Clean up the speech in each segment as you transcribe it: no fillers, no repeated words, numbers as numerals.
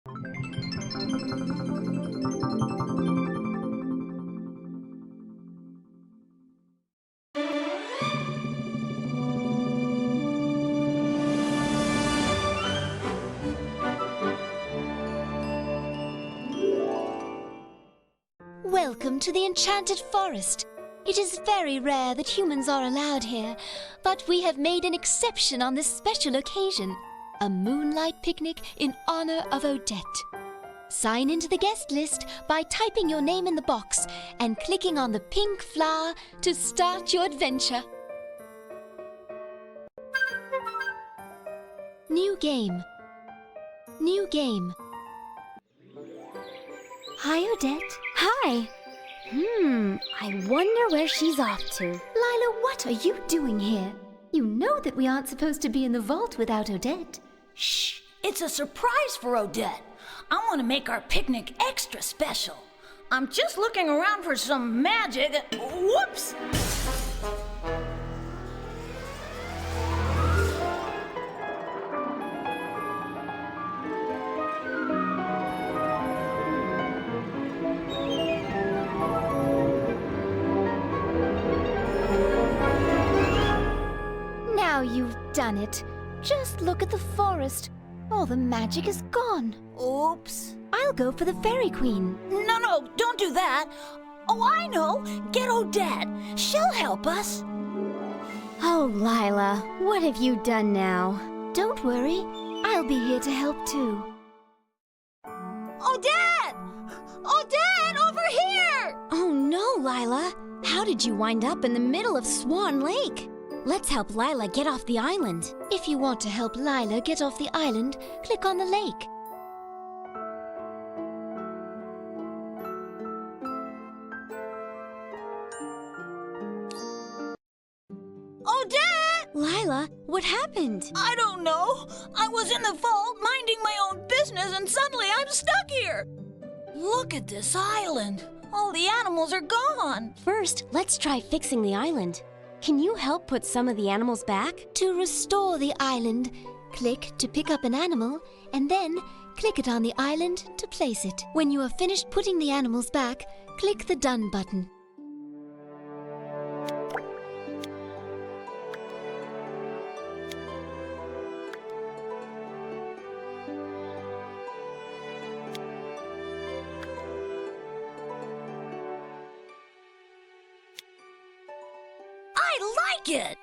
Welcome to the Enchanted Forest. It is very rare that humans are allowed here, but we have made an exception on this special occasion. A moonlight picnic in honor of Odette. Sign into the guest list by typing your name in the box and clicking on the pink flower to start your adventure. New game. New game. Hi, Odette. Hi. I wonder where she's off to. Lila, what are you doing here? You know that we aren't supposed to be in the vault without Odette. Shh! It's a surprise for Odette. I want to make our picnic extra special. I'm just looking around for some magic. Whoops! Now you've done it. Just look at the forest. All the magic is gone. Oops. I'll go for the Fairy Queen. No, don't do that. Oh, I know. Get Odette. She'll help us. Oh, Lila, what have you done now? Don't worry. I'll be here to help too. Odette! Odette, over here! Oh no, Lila. How did you wind up in the middle of Swan Lake? Let's help Lila get off the island. If you want to help Lila get off the island, click on the lake. Odette! Lila, what happened? I don't know. I was in the vault minding my own business and suddenly I'm stuck here. Look at this island. All the animals are gone. First, let's try fixing the island. Can you help put some of the animals back? To restore the island, click to pick up an animal, and then click it on the island to place it. When you are finished putting the animals back, click the Done button. I like it!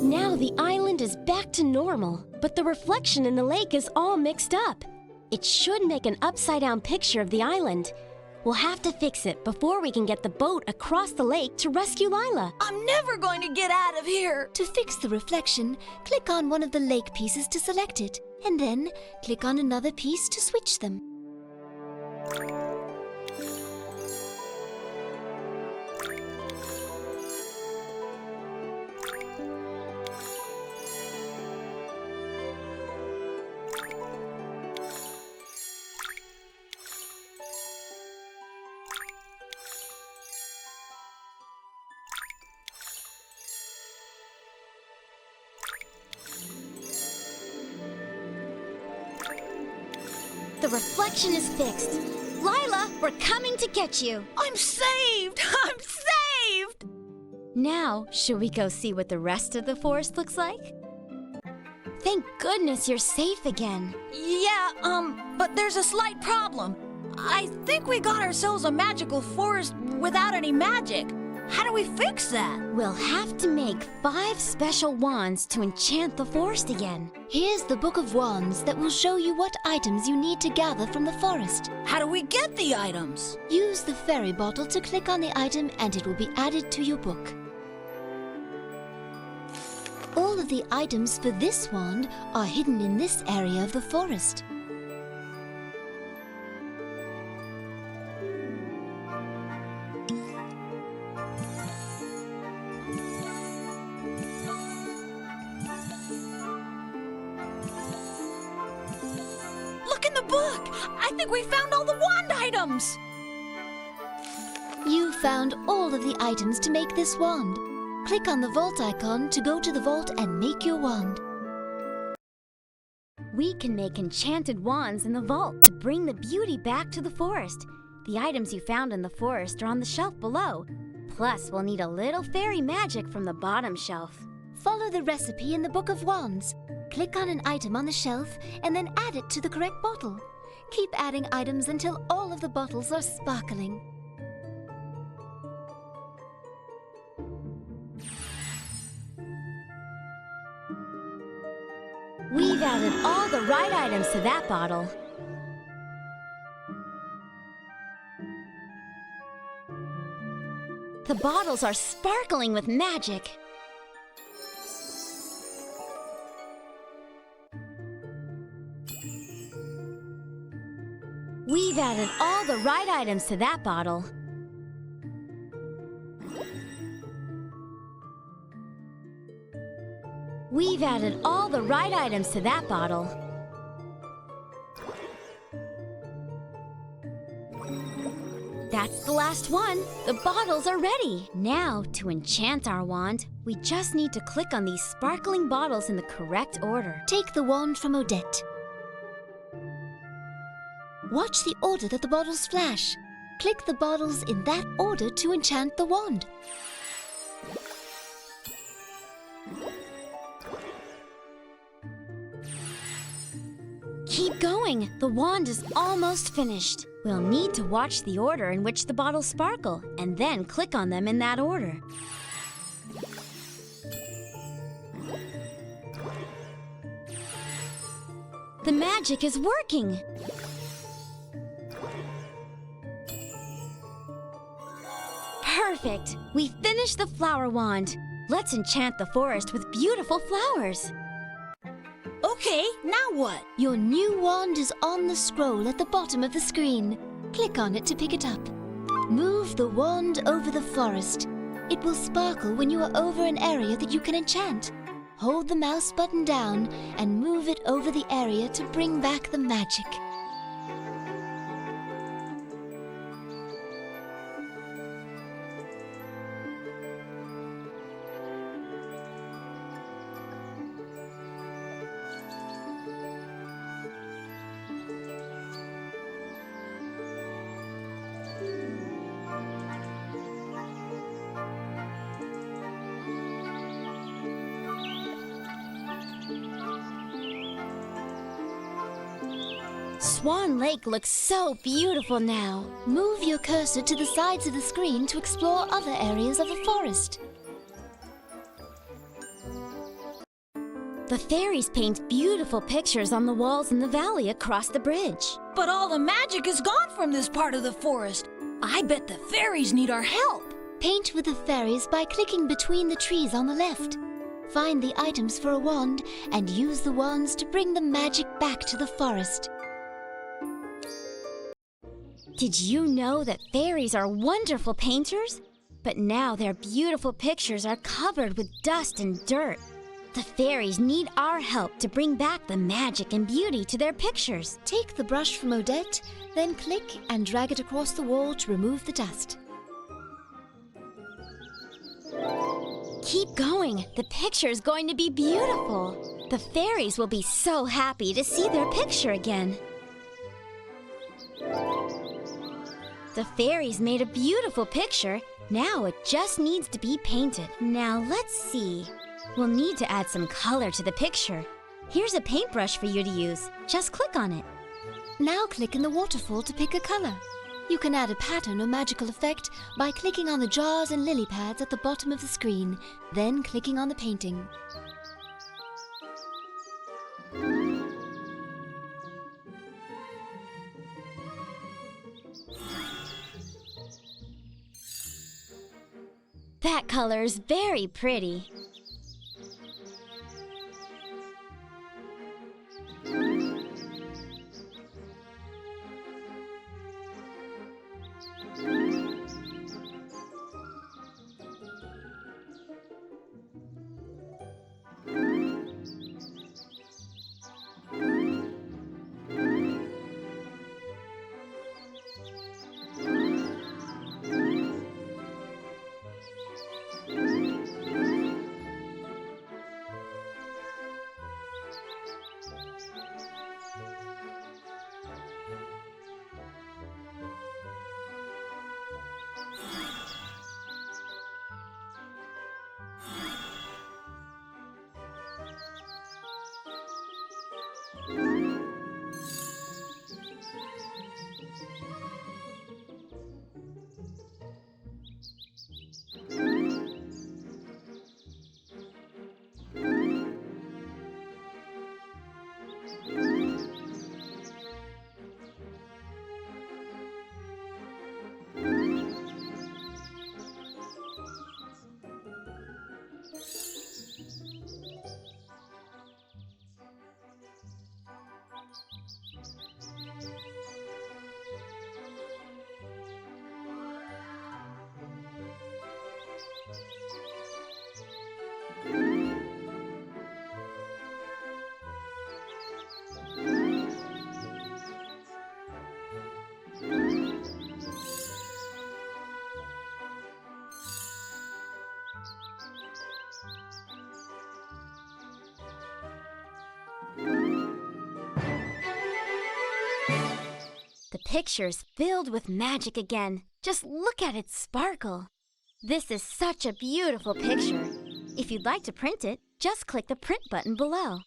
Now the island is back to normal, but the reflection in the lake is all mixed up. It should make an upside-down picture of the island. We'll have to fix it before we can get the boat across the lake to rescue Lila. I'm never going to get out of here. To fix the reflection, click on one of the lake pieces to select it, and then click on another piece to switch them. The reflection is fixed. Lila, we're coming to get you. I'm saved! I'm saved! Now, should we go see what the rest of the forest looks like? Thank goodness you're safe again. Yeah, but there's a slight problem. I think we got ourselves a magical forest without any magic. How do we fix that? We'll have to make 5 special wands to enchant the forest again. Here's the Book of Wands that will show you what items you need to gather from the forest. How do we get the items? Use the fairy bottle to click on the item and it will be added to your book. All of the items for this wand are hidden in this area of the forest. Look! I think we found all the wand items! You found all of the items to make this wand. Click on the vault icon to go to the vault and make your wand. We can make enchanted wands in the vault to bring the beauty back to the forest. The items you found in the forest are on the shelf below. Plus, we'll need a little fairy magic from the bottom shelf. Follow the recipe in the Book of Wands. Click on an item on the shelf and then add it to the correct bottle. Keep adding items until all of the bottles are sparkling. We've added all the right items to that bottle. The bottles are sparkling with magic. We've added all the right items to that bottle. We've added all the right items to that bottle. That's the last one. The bottles are ready. Now, to enchant our wand, we just need to click on these sparkling bottles in the correct order. Take the wand from Odette. Watch the order that the bottles flash. Click the bottles in that order to enchant the wand. Keep going. The wand is almost finished. We'll need to watch the order in which the bottles sparkle and then click on them in that order. The magic is working. Perfect. We finished the flower wand. Let's enchant the forest with beautiful flowers. Okay, now what? Your new wand is on the scroll at the bottom of the screen. Click on it to pick it up. Move the wand over the forest. It will sparkle when you are over an area that you can enchant. Hold the mouse button down and move it over the area to bring back the magic. Swan Lake looks so beautiful now. Move your cursor to the sides of the screen to explore other areas of the forest. The fairies paint beautiful pictures on the walls in the valley across the bridge. But all the magic is gone from this part of the forest. I bet the fairies need our help. Paint with the fairies by clicking between the trees on the left. Find the items for a wand and use the wands to bring the magic back to the forest. Did you know that fairies are wonderful painters? But now their beautiful pictures are covered with dust and dirt. The fairies need our help to bring back the magic and beauty to their pictures. Take the brush from Odette, then click and drag it across the wall to remove the dust. Keep going. The picture is going to be beautiful. The fairies will be so happy to see their picture again. The fairies made a beautiful picture. Now it just needs to be painted. Now let's see. We'll need to add some color to the picture. Here's a paintbrush for you to use. Just click on it. Now click in the waterfall to pick a color. You can add a pattern or magical effect by clicking on the jars and lily pads at the bottom of the screen, then clicking on the painting. That color is very pretty. picture's filled with magic again. Just look at it sparkle. This is such a beautiful picture. If you'd like to print it, just click the print button below.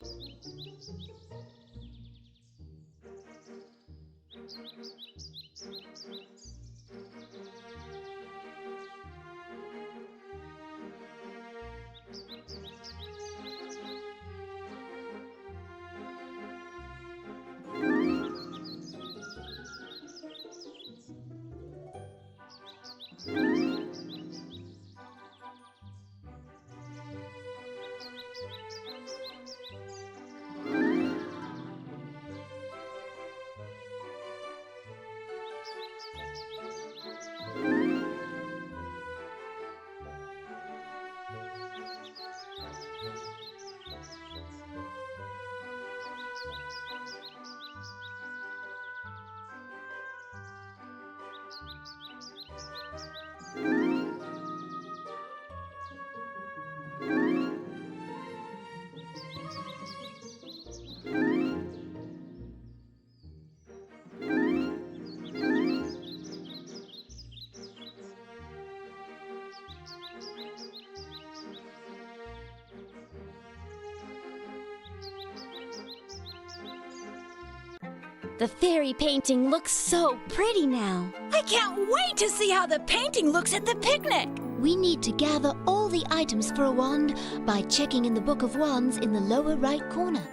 The fairy painting looks so pretty now. I can't wait to see how the painting looks at the picnic. We need to gather all the items for a wand by checking in the Book of Wands in the lower right corner.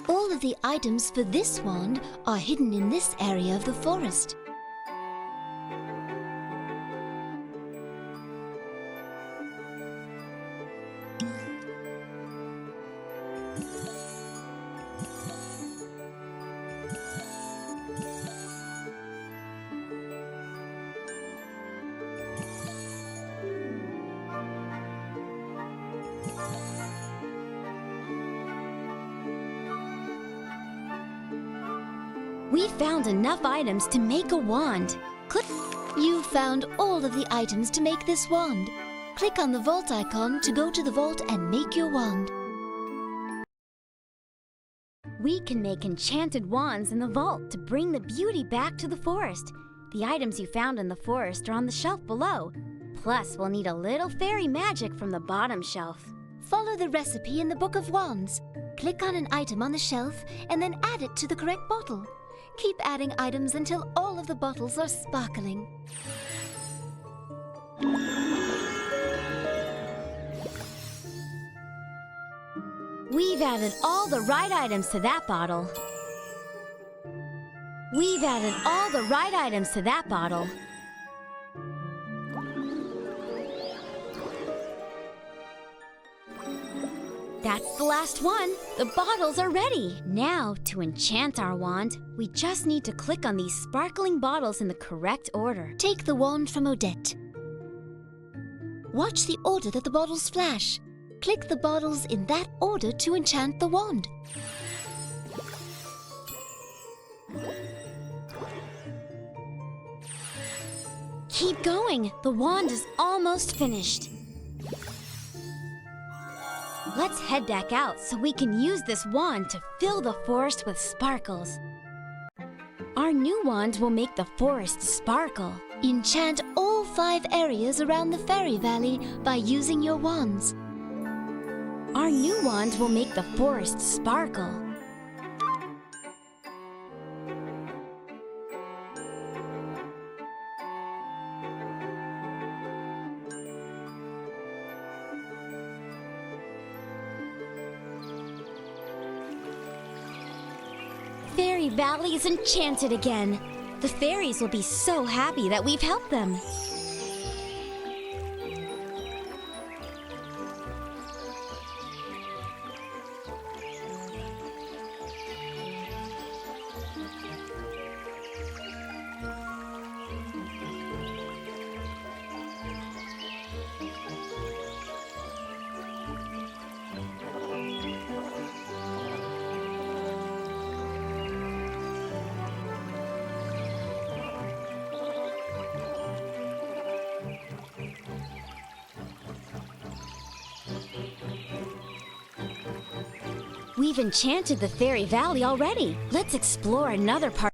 All of the items for this wand are hidden in this area of the forest. We found enough items to make a wand. Click. You found all of the items to make this wand. Click on the vault icon to go to the vault and make your wand. We can make enchanted wands in the vault to bring the beauty back to the forest. The items you found in the forest are on the shelf below. Plus, we'll need a little fairy magic from the bottom shelf. Follow the recipe in the Book of Wands. Click on an item on the shelf and then add it to the correct bottle. Keep adding items until all of the bottles are sparkling. We've added all the right items to that bottle. We've added all the right items to that bottle. That's the last one. The bottles are ready. Now, to enchant our wand, we just need to click on these sparkling bottles in the correct order. Take the wand from Odette. Watch the order that the bottles flash. Click the bottles in that order to enchant the wand. Keep going. The wand is almost finished. Let's head back out so we can use this wand to fill the forest with sparkles. Our new wand will make the forest sparkle. Enchant all 5 areas around the fairy valley by using your wands. Our new wand will make the forest sparkle. Fairy Valley is enchanted again. The fairies will be so happy that we've helped them. We've enchanted the Fairy Valley already. Let's explore another part.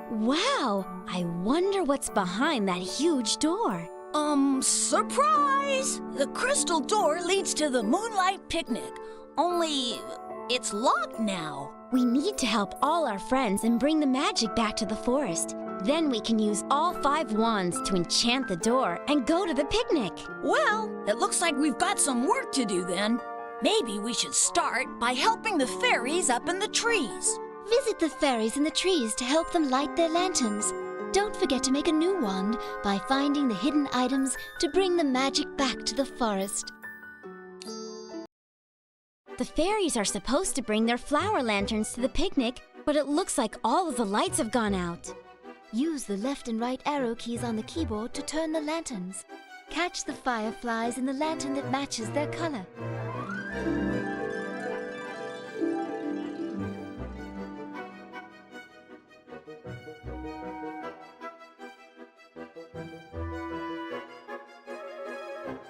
Wow! what's behind that huge door. Surprise! The crystal door leads to the Moonlight picnic. Only, it's locked now. We need to help all our friends and bring the magic back to the forest. Then we can use all 5 wands to enchant the door and go to the picnic. Well, it looks like we've got some work to do then. Maybe we should start by helping the fairies up in the trees. Visit the fairies in the trees to help them light their lanterns. Don't forget to make a new wand by finding the hidden items to bring the magic back to the forest. The fairies are supposed to bring their flower lanterns to the picnic, but it looks like all of the lights have gone out. Use the left and right arrow keys on the keyboard to turn the lanterns. Catch the fireflies in the lantern that matches their color.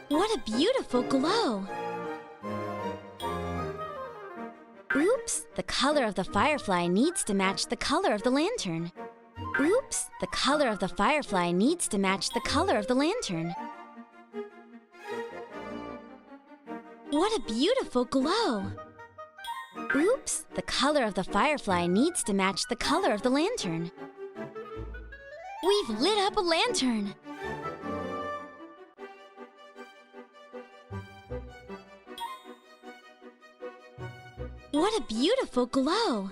What a beautiful glow! Oops, the color of the firefly needs to match the color of the lantern. Oops, the color of the firefly needs to match the color of the lantern. What a beautiful glow! Oops, the color of the firefly needs to match the color of the lantern. We've lit up a lantern! What a beautiful glow!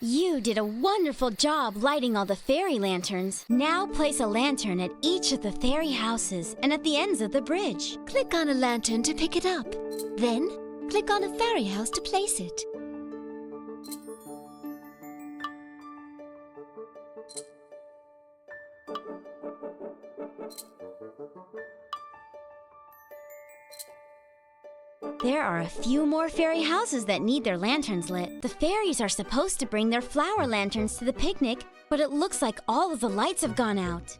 You did a wonderful job lighting all the fairy lanterns. Now place a lantern at each of the fairy houses and at the ends of the bridge. Click on a lantern to pick it up. Then, click on a fairy house to place it. There are a few more fairy houses that need their lanterns lit. The fairies are supposed to bring their flower lanterns to the picnic, but it looks like all of the lights have gone out.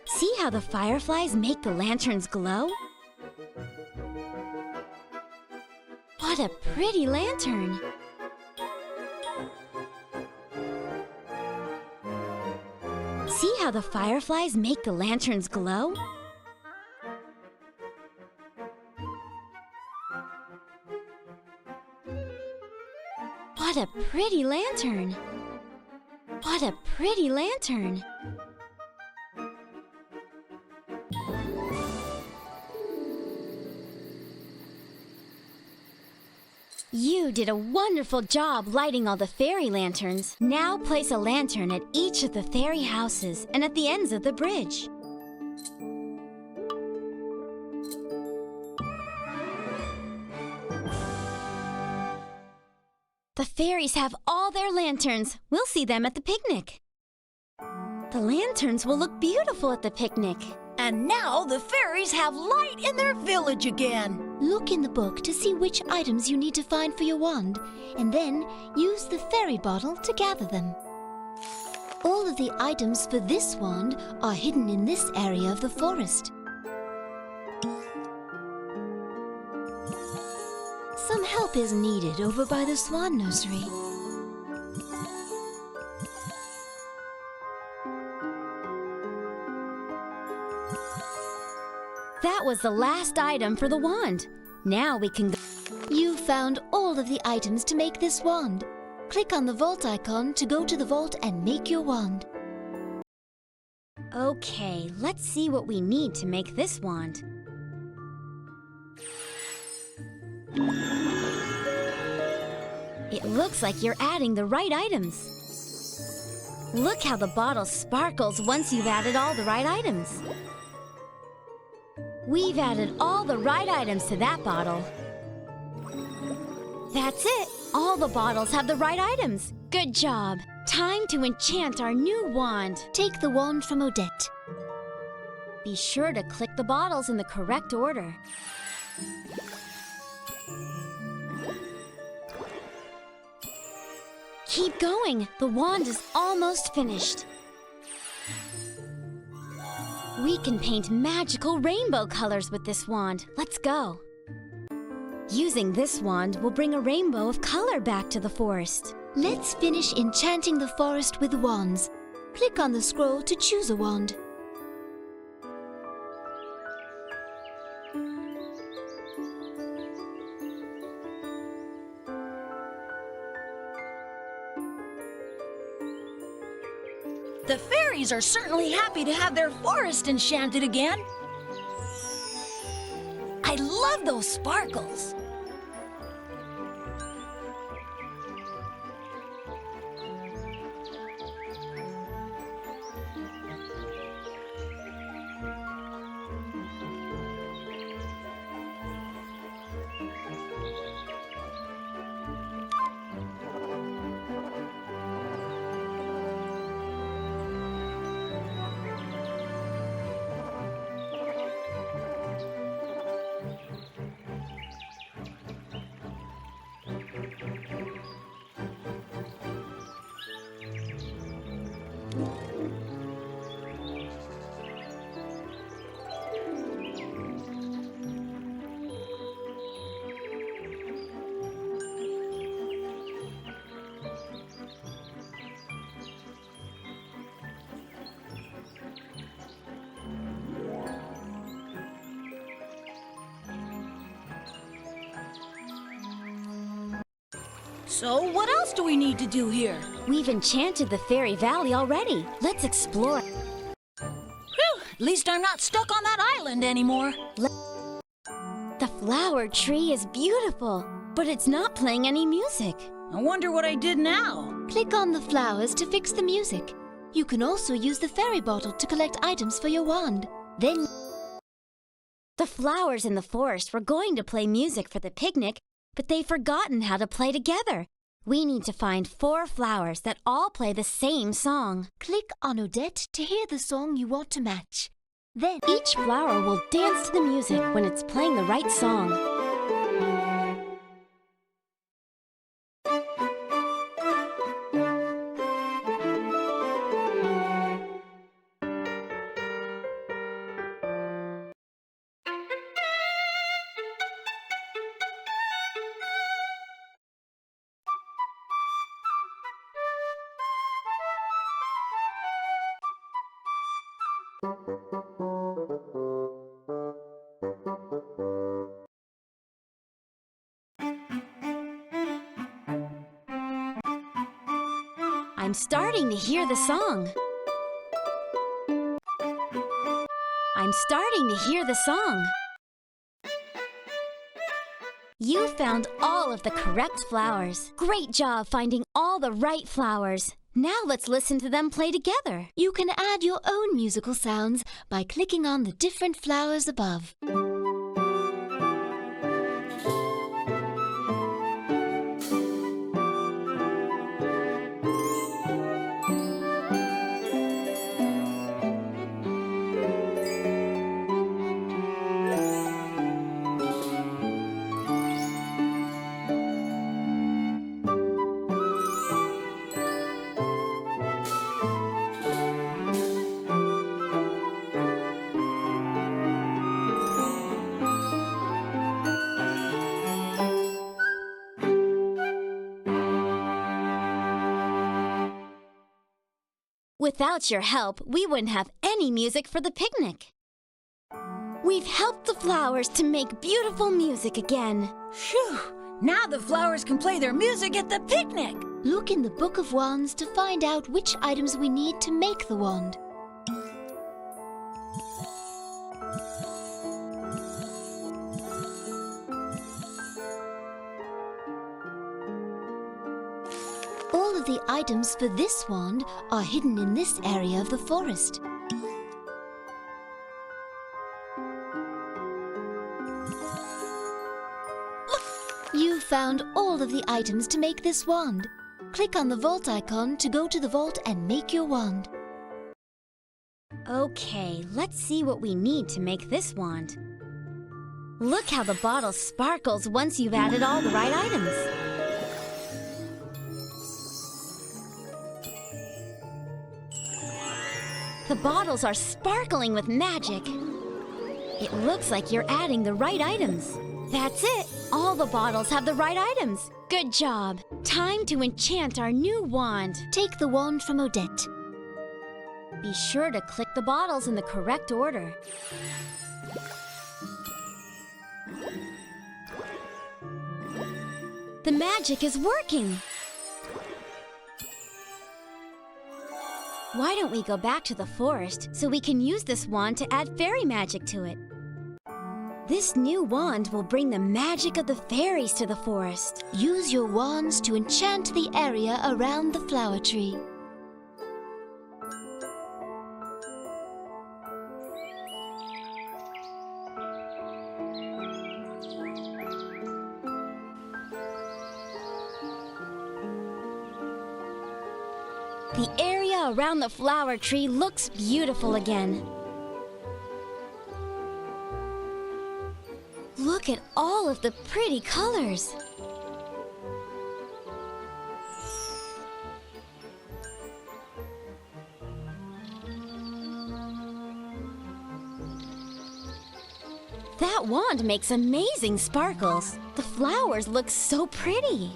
See how the fireflies make the lanterns glow? What a pretty lantern! See how the fireflies make the lanterns glow? What a pretty lantern! What a pretty lantern! You did a wonderful job lighting all the fairy lanterns. Now place a lantern at each of the fairy houses and at the ends of the bridge. The fairies have all their lanterns. We'll see them at the picnic. The lanterns will look beautiful at the picnic. And now the fairies have light in their village again. Look in the book to see which items you need to find for your wand, and then use the fairy bottle to gather them. All of the items for this wand are hidden in this area of the forest. Some help is needed over by the swan nursery. That was the last item for the wand. Now we can go. You found all of the items to make this wand. Click on the vault icon to go to the vault and make your wand. Okay, let's see what we need to make this wand. It looks like you're adding the right items. Look how the bottle sparkles once you've added all the right items. We've added all the right items to that bottle. That's it! All the bottles have the right items. Good job! Time to enchant our new wand. Take the wand from Odette. Be sure to click the bottles in the correct order. Keep going. The wand is almost finished. We can paint magical rainbow colors with this wand. Let's go. Using this wand will bring a rainbow of color back to the forest. Let's finish enchanting the forest with wands. Click on the scroll to choose a wand. The fairies are certainly happy to have their forest enchanted again. I love those sparkles. So, what else do we need to do here? We've enchanted the Fairy Valley already. Let's explore. Whew, at least I'm not stuck on that island anymore. The flower tree is beautiful, but it's not playing any music. I wonder what I did now. Click on the flowers to fix the music. You can also use the fairy bottle to collect items for your wand. Then The flowers in the forest were going to play music for the picnic, but they've forgotten how to play together. We need to find 4 flowers that all play the same song. click on Odette to hear the song you want to match. Then Each flower will dance to the music when it's playing the right song. I'm starting to hear the song. I'm starting to hear the song. You found all of the correct flowers. Great job finding all the right flowers. Now let's listen to them play together. you can add your own musical sounds by clicking on the different flowers above. Without your help, we wouldn't have any music for the picnic. We've helped the flowers to make beautiful music again. Phew! Now the flowers can play their music at the picnic. Look in the Book of Wands to find out which items we need to make the wand. All of the items for this wand are hidden in this area of the forest. You found all of the items to make this wand. Click on the vault icon to go to the vault and make your wand. Okay, let's see what we need to make this wand. Look how the bottle sparkles once you've added all the right items. The bottles are sparkling with magic. It looks like you're adding the right items. That's it. All the bottles have the right items. Good job. Time to enchant our new wand. Take the wand from Odette. Be sure to click the bottles in the correct order. The magic is working. Why don't we go back to the forest so we can use this wand to add fairy magic to it? This new wand will bring the magic of the fairies to the forest. Use your wands to enchant the area around the flower tree. The area around the flower tree looks beautiful again. Look at all of the pretty colors. That wand makes amazing sparkles. The flowers look so pretty.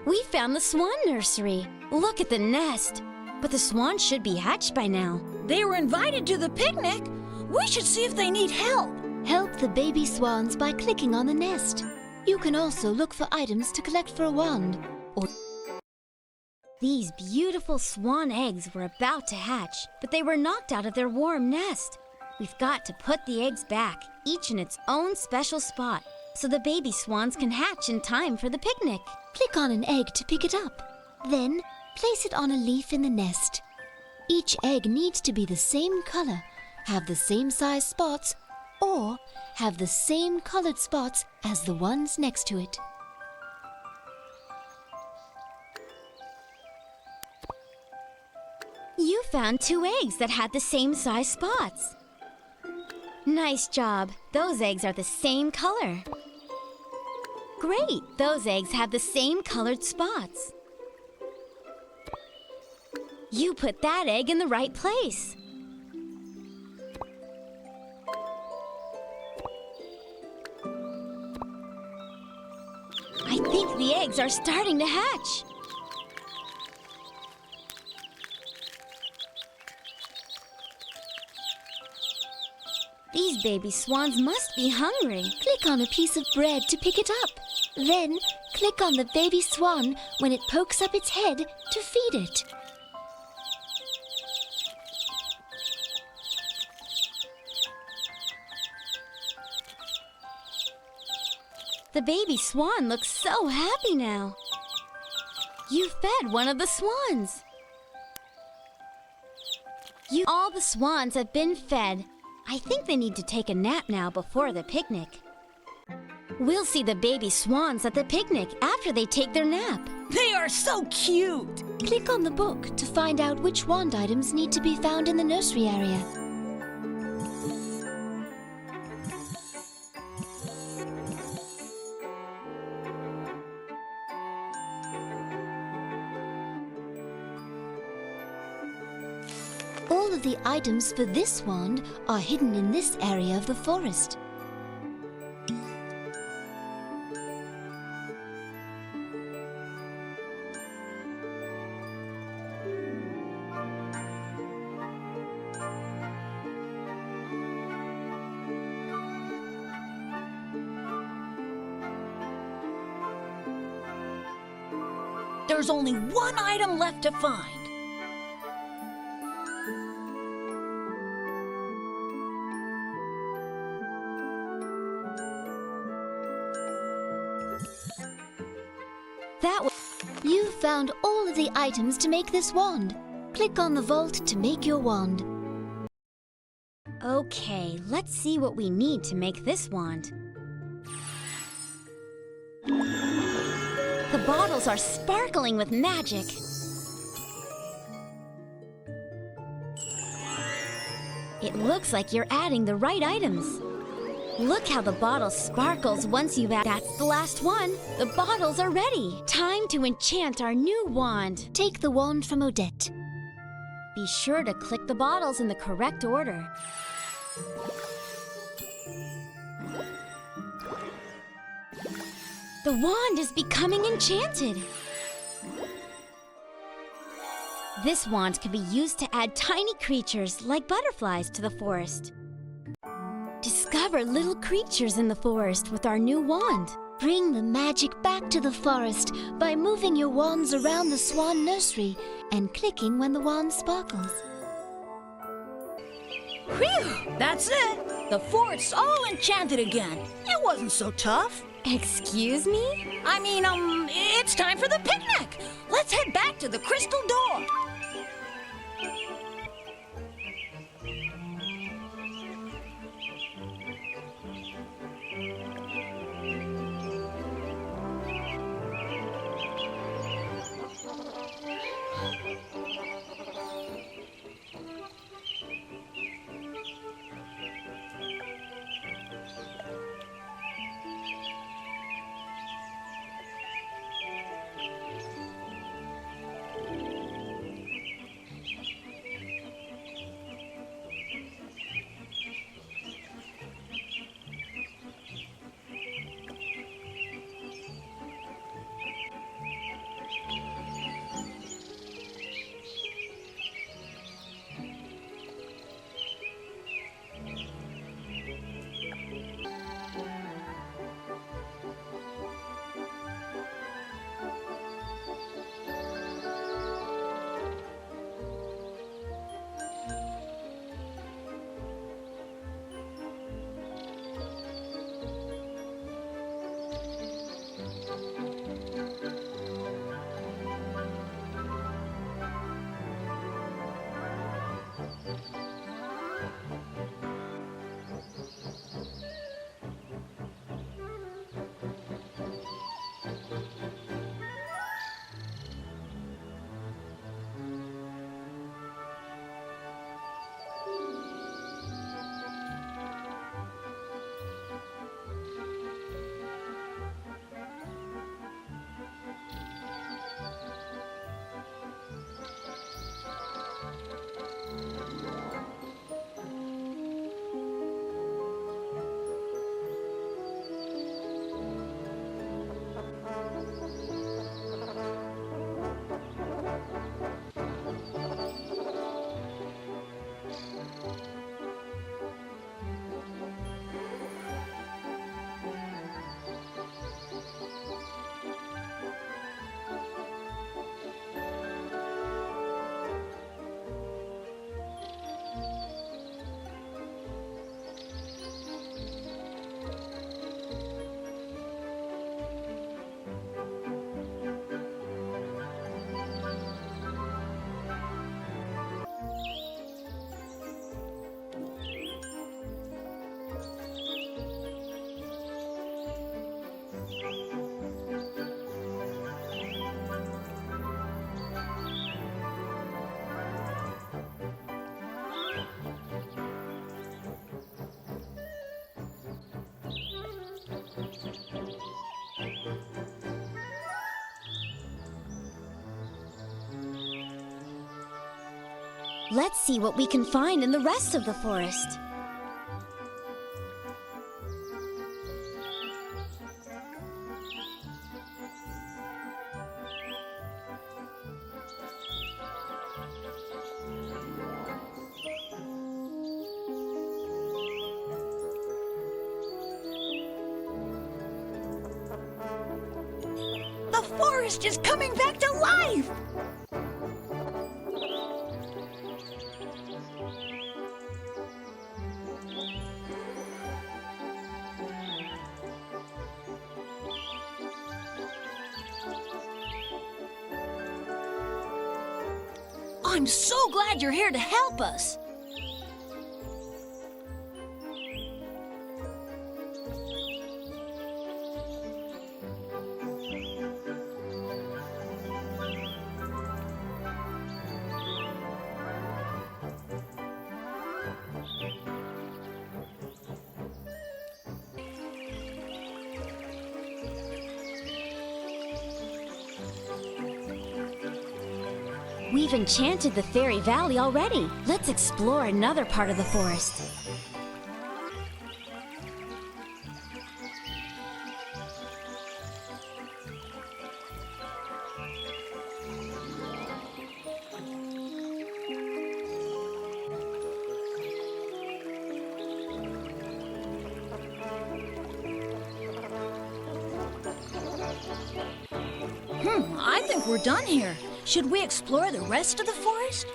We found the swan nursery. Look at the nest. But the swans should be hatched by now. They were invited to the picnic. We should see if they need help. Help the baby swans by clicking on the nest. You can also look for items to collect for a wand. These beautiful swan eggs were about to hatch, but they were knocked out of their warm nest. We've got to put the eggs back, each in its own special spot, so the baby swans can hatch in time for the picnic. Click on an egg to pick it up. Then, place it on a leaf in the nest. Each egg needs to be the same color, have the same size spots, or have the same colored spots as the ones next to it. You found 2 eggs that had the same size spots. Nice job. Those eggs are the same color. Great. Those eggs have the same colored spots. You put that egg in the right place. I think the eggs are starting to hatch. These baby swans must be hungry. Click on a piece of bread to pick it up. Then, click on the baby swan when it pokes up its head to feed it. The baby swan looks so happy now. You fed one of the swans. All the swans have been fed. I think they need to take a nap now before the picnic. We'll see the baby swans at the picnic after they take their nap. They are so cute. Click on the book to find out which wand items need to be found in the nursery area. All of the items for this wand are hidden in this area of the forest. There's only one item left to find. That was... You've found all of the items to make this wand. Click on the vault to make your wand. Okay, let's see what we need to make this wand. The bottles are sparkling with magic. It looks like you're adding the right items. Look how the bottle sparkles once you've added. That's the last one. The bottles are ready. Time to enchant our new wand. Take the wand from Odette. Be sure to click the bottles in the correct order. The wand is becoming enchanted. This wand can be used to add tiny creatures like butterflies to the forest. Discover little creatures in the forest with our new wand. Bring the magic back to the forest by moving your wands around the swan nursery and clicking when the wand sparkles. Whew! That's it! The forest's all enchanted again. It wasn't so tough. Excuse me? I mean, it's time for the picnic. Let's head back to the crystal door. Let's see what we can find in the rest of the forest. The forest is coming back to life! I'm so glad you're here to help us. We've enchanted the Fairy Valley already. Let's explore another part of the forest. I think we're done here. Should we explore the rest of the forest?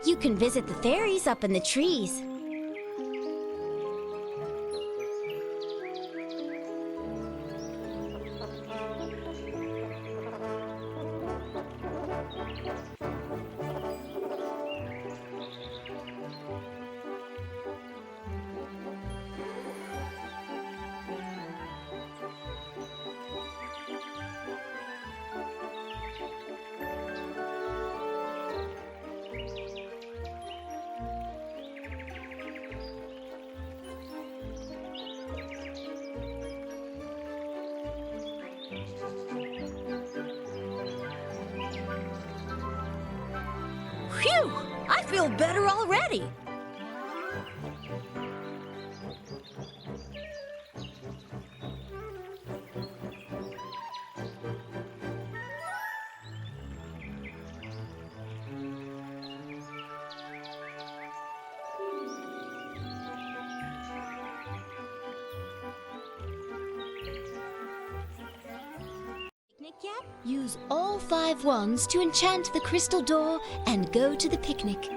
You can visit the fairies up in the trees. Phew! I feel better already. Picnic yet? Use all 5 wands to enchant the crystal door and go to the picnic.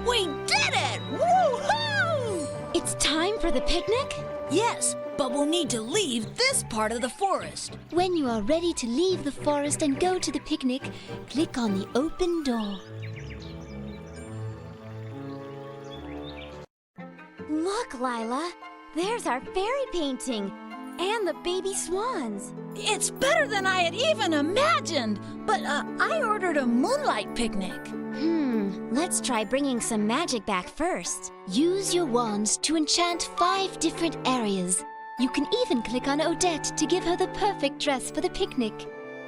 We did it! Woo-hoo! It's time for the picnic? Yes, but we'll need to leave this part of the forest. When you are ready to leave the forest and go to the picnic, click on the open door. Look, Lila. There's our fairy painting and the baby swans. It's better than I had even imagined, but I ordered a moonlight picnic. Let's try bringing some magic back first. Use your wands to enchant 5 different areas. You can even click on Odette to give her the perfect dress for the picnic.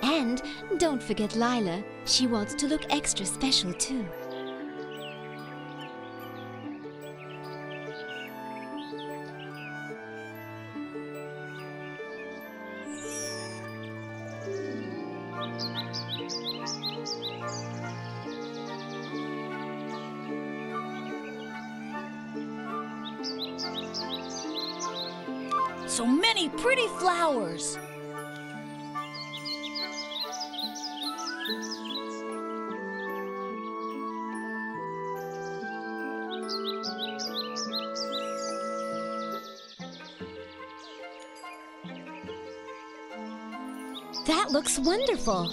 And don't forget Lila. She wants to look extra special too. So many pretty flowers. That looks wonderful.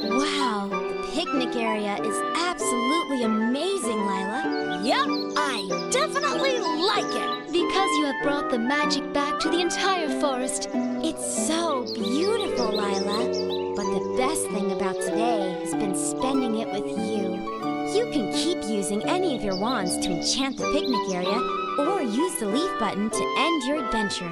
Wow, the picnic area is absolutely amazing, Lila. Yep, I definitely like it. Because you have brought the magic back to the entire forest. It's so beautiful, Lila. But the best thing about today has been spending it with you. You can keep using any of your wands to enchant the picnic area, or use the leaf button to end your adventure.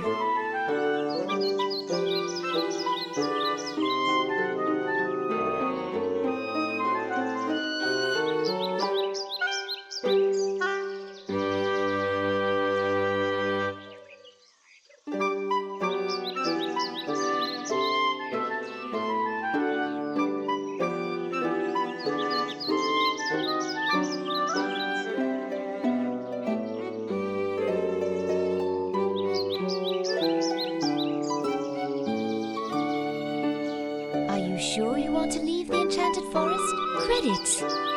Sure you want to leave the Enchanted Forest? Credits.